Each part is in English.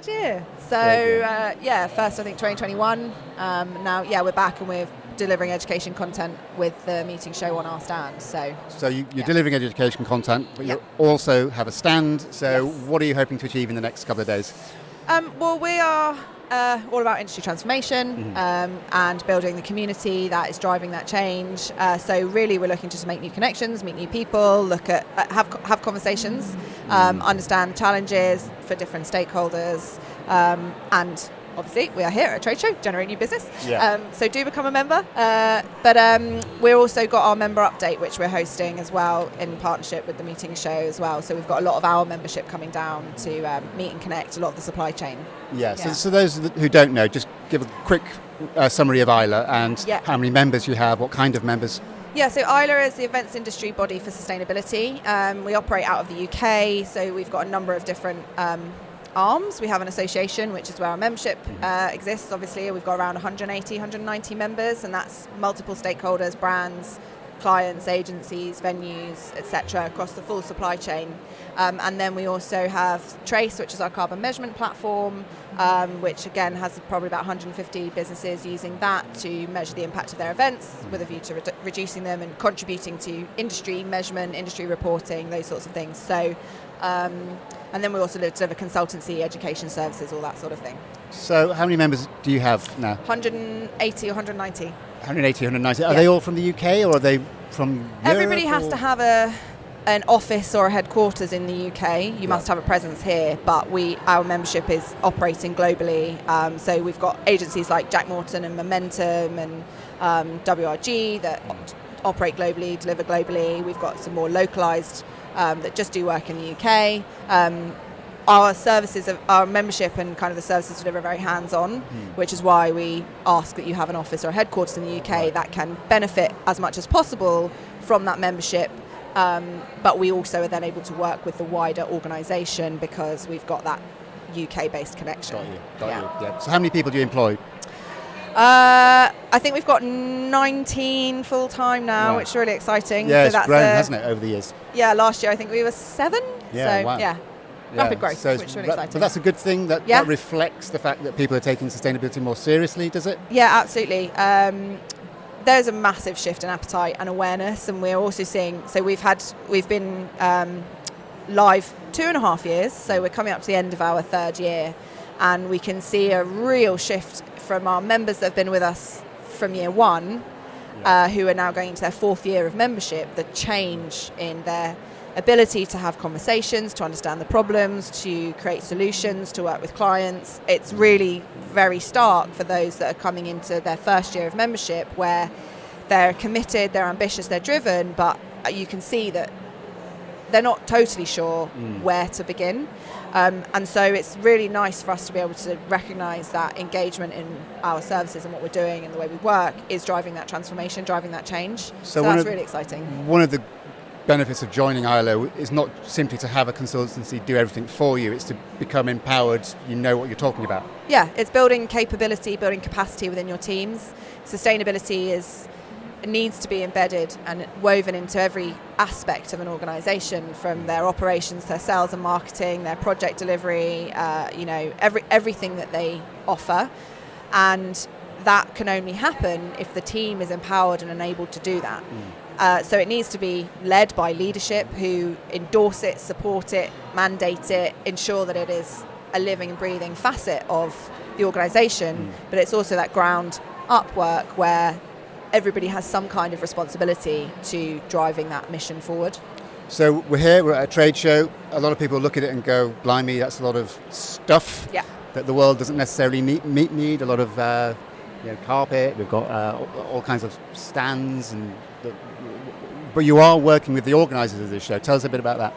third year. So first I think 2021. Now, we're back and we're delivering education content with the meeting show on our stand. So you're delivering education content, but you also have a stand. So what are you hoping to achieve in the next couple of days? Well, we are all about industry transformation and building the community that is driving that change. So really we're looking to make new connections, meet new people, look at have conversations, understand the challenges for different stakeholders, and obviously we are here at a trade show, generate new business. So do become a member. But we've also got our member update, which we're hosting as well in partnership with the meeting show as well. So we've got a lot of our membership coming down to meet and connect a lot of the supply chain. So those who don't know, just give a quick summary of Isla and how many members you have, what kind of members. So Isla is the events industry body for sustainability. We operate out of the UK, so we've got a number of different arms. We have an association, which is where our membership exists. Obviously, we've got around 190 members, and that's multiple stakeholders, brands, clients, agencies, venues, etc., across the full supply chain. And then we also have Trace, which is our carbon measurement platform, which again has probably about 150 businesses using that to measure the impact of their events with a view to reducing them and contributing to industry measurement, industry reporting, those sorts of things. So, and then we also deliver consultancy, education services, all that sort of thing. So how many members do you have now? 180 or 190. 180, 190. Are they all from the UK or are they from Europe? Everybody has to have an office or a headquarters in the UK. You must have a presence here, but our membership is operating globally. So we've got agencies like Jack Morton and Momentum and WRG that operate globally, deliver globally. We've got some more localised that just do work in the UK. Our services, our membership and kind of the services deliver very hands-on, which is why we ask that you have an office or a headquarters in the UK that can benefit as much as possible from that membership. But we also are then able to work with the wider organisation because we've got that UK-based connection. Got you. So how many people do you employ? I think we've got 19 full-time now, which is really exciting. Yeah, so it's that's grown, hasn't it, over the years? Yeah, last year I think we were 7. Rapid growth, so which is really exciting. But that's a good thing, that reflects the fact that people are taking sustainability more seriously, does it? Yeah, absolutely. There's a massive shift in appetite and awareness, and we're also seeing, so we've been live 2.5 years, so we're coming up to the end of our third year, and we can see a real shift from our members that have been with us from year one, who are now going into their 4th year of membership, the change in their ability to have conversations, to understand the problems, to create solutions, to work with clients. It's really very stark for those that are coming into their first year of membership, where they're committed, they're ambitious, they're driven, but you can see that they're not totally sure where to begin. And so it's really nice for us to be able to recognise that engagement in our services and what we're doing and the way we work is driving that transformation, driving that change. So that's really exciting. One of the benefits of joining ILO is not simply to have a consultancy do everything for you, it's to become empowered, you know what you're talking about. Yeah, it's building capability, building capacity within your teams. Sustainability needs to be embedded and woven into every aspect of an organisation, from their operations, their sales and marketing, their project delivery, everything that they offer. And that can only happen if the team is empowered and enabled to do that. So it needs to be led by leadership who endorse it, support it, mandate it, ensure that it is a living and breathing facet of the organisation, but it's also that ground up work where everybody has some kind of responsibility to driving that mission forward. So we're at a trade show. A lot of people look at it and go, blimey, that's a lot of stuff that the world doesn't necessarily need. A lot of carpet, we've got all kinds of stands, but you are working with the organisers of this show. Tell us a bit about that.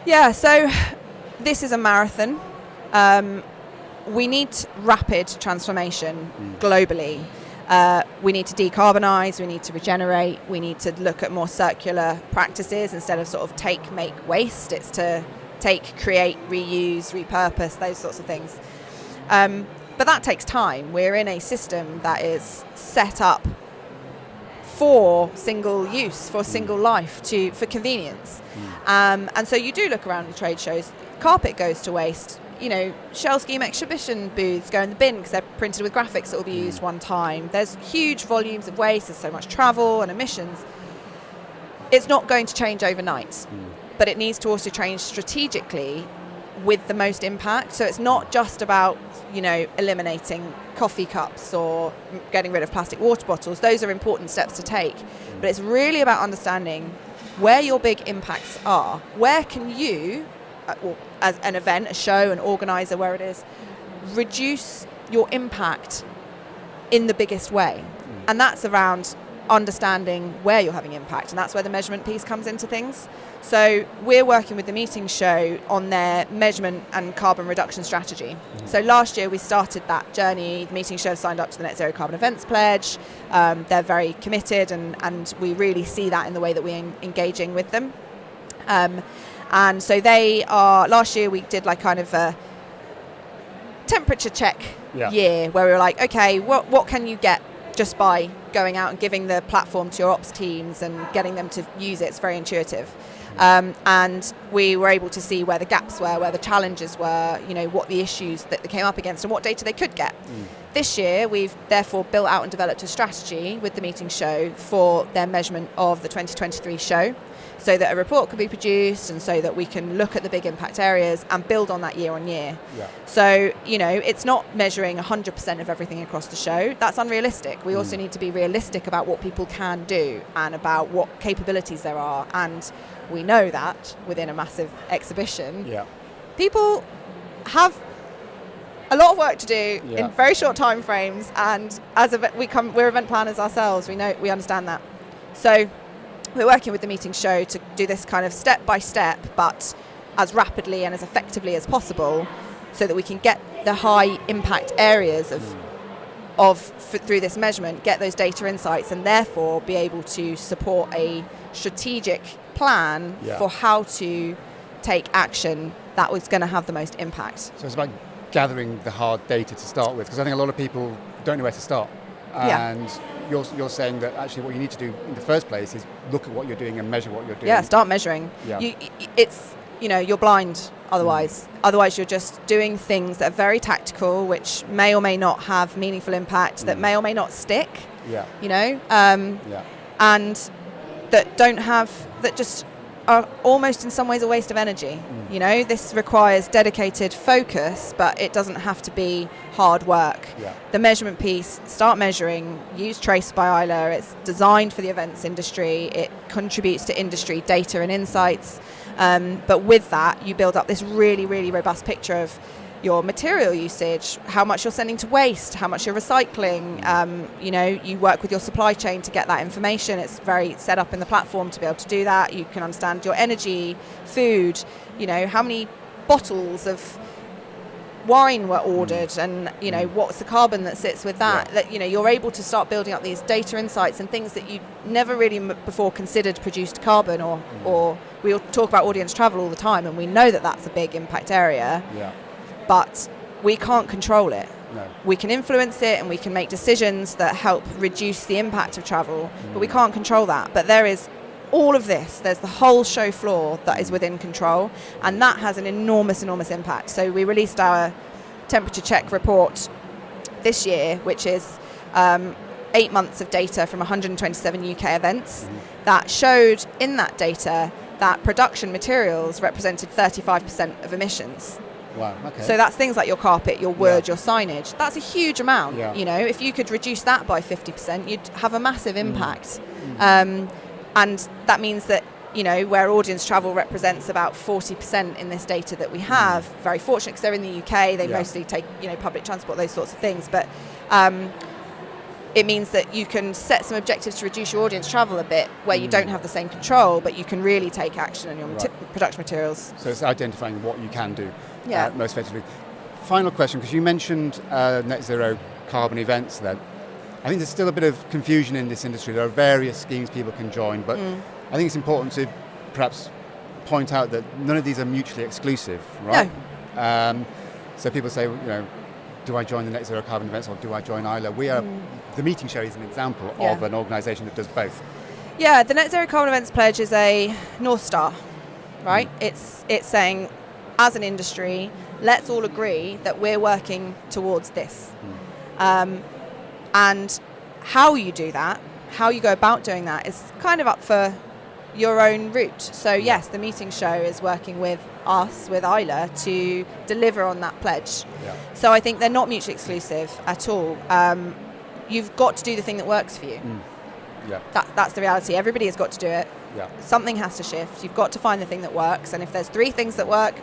Yeah, so this is a marathon. We need rapid transformation globally. We need to decarbonise, we need to regenerate, we need to look at more circular practices instead of sort of take, make, waste. It's to take, create, reuse, repurpose, those sorts of things. But that takes time. We're in a system that is set up for single use, for single life, for convenience. And so you do look around the trade shows, carpet goes to waste Shell scheme exhibition booths go in the bin because they're printed with graphics that will be used one time. There's huge volumes of waste, there's so much travel and emissions. It's not going to change overnight, but it needs to also change strategically with the most impact. So it's not just about, eliminating coffee cups or getting rid of plastic water bottles. Those are important steps to take. But it's really about understanding where your big impacts are. Where can you, as an event, a show, an organizer, where it is, reduce your impact in the biggest way? And that's around understanding where you're having impact, and that's where the measurement piece comes into things. So we're working with the meeting show on their measurement and carbon reduction strategy. So last year we started that journey. The meeting show signed up to the Net Zero Carbon Events Pledge. They're very committed, and we really see that in the way that we're engaging with them. And so last year we did like kind of a temperature check year where we were like, okay, what can you get just by going out and giving the platform to your ops teams and getting them to use it? It's very intuitive. And we were able to see where the gaps were, where the challenges were, what the issues that they came up against and what data they could get. This year, we've therefore built out and developed a strategy with the meeting show for their measurement of the 2023 show, so that a report can be produced and so that we can look at the big impact areas and build on that year on year. So, it's not measuring 100% of everything across the show. That's unrealistic. We also need to be realistic about what people can do and about what capabilities there are. And we know that within a massive exhibition, people have a lot of work to do in very short time frames. And we're event planners ourselves. We understand that. So we're working with the meeting show to do this kind of step by step, but as rapidly and as effectively as possible, so that we can get the high impact areas through this measurement, get those data insights, and therefore be able to support a strategic plan for how to take action that was going to have the most impact. So it's about gathering the hard data to start with, because I think a lot of people don't know where to start. And you're saying that actually what you need to do in the first place is look at what you're doing and measure what you're doing. Yeah, start measuring. You're blind otherwise. Otherwise you're just doing things that are very tactical, which may or may not have meaningful impact, that may or may not stick. And that just are almost in some ways a waste of energy. This requires dedicated focus, but it doesn't have to be hard work. The measurement piece, start measuring, use Trace by Isla. It's designed for the events industry. It contributes to industry data and insights. But with that, you build up this really, really robust picture of your material usage, how much you're sending to waste, how much you're recycling. You work with your supply chain to get that information. It's very set up in the platform to be able to do that. You can understand your energy, food, how many bottles of wine were ordered, and what's the carbon that sits with that. That you're able to start building up these data insights and things that you never really before considered produced carbon, or we'll talk about audience travel all the time, and we know that that's a big impact area. But we can't control it. No. We can influence it and we can make decisions that help reduce the impact of travel, but we can't control that. But there is all of this. There's the whole show floor that is within control, and that has an enormous, enormous impact. So we released our temperature check report this year, which is 8 months of data from 127 UK events that showed in that data that production materials represented 35% of emissions. Wow, okay. So that's things like your carpet, your wood, your signage. That's a huge amount. If you could reduce that by 50%, you'd have a massive impact. And that means that, where audience travel represents about 40% in this data that we have, very fortunate because they're in the UK, they mostly take, public transport, those sorts of things. But it means that you can set some objectives to reduce your audience travel a bit where you don't have the same control, but you can really take action on your production materials. So it's identifying what you can do most effectively. Final question, because you mentioned net zero carbon events then. I think there's still a bit of confusion in this industry. There are various schemes people can join, but I think it's important to perhaps point out that none of these are mutually exclusive, right? No. So people say, do I join the Net Zero Carbon Events or do I join ISLA? We are, the meeting show is an example of an organisation that does both. The Net Zero Carbon Events Pledge is a North Star, right? It's saying as an industry, let's all agree that we're working towards this. And how you do that, how you go about doing that, is kind of up for your own route. So yes, the meeting show is working with us, with Isla, to deliver on that pledge. Yeah. So I think they're not mutually exclusive at all. You've got to do the thing that works for you. Yeah. That's the reality. Everybody has got to do it. Yeah. Something has to shift. You've got to find the thing that works. And if there's 3 things that work,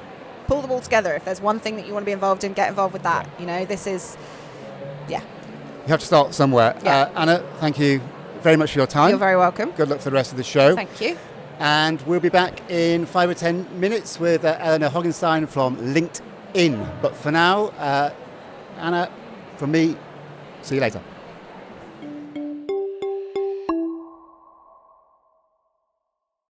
pull them all together. If there's one thing that you want to be involved in, get involved with that. You know, this is, You have to start somewhere. Yeah. Anna, thank you very much for your time. You're very welcome. Good luck for the rest of the show. Thank you. And we'll be back in 5 or 10 minutes with Eleanor Hoggenstein from LinkedIn. But for now, Anna, from me, see you later.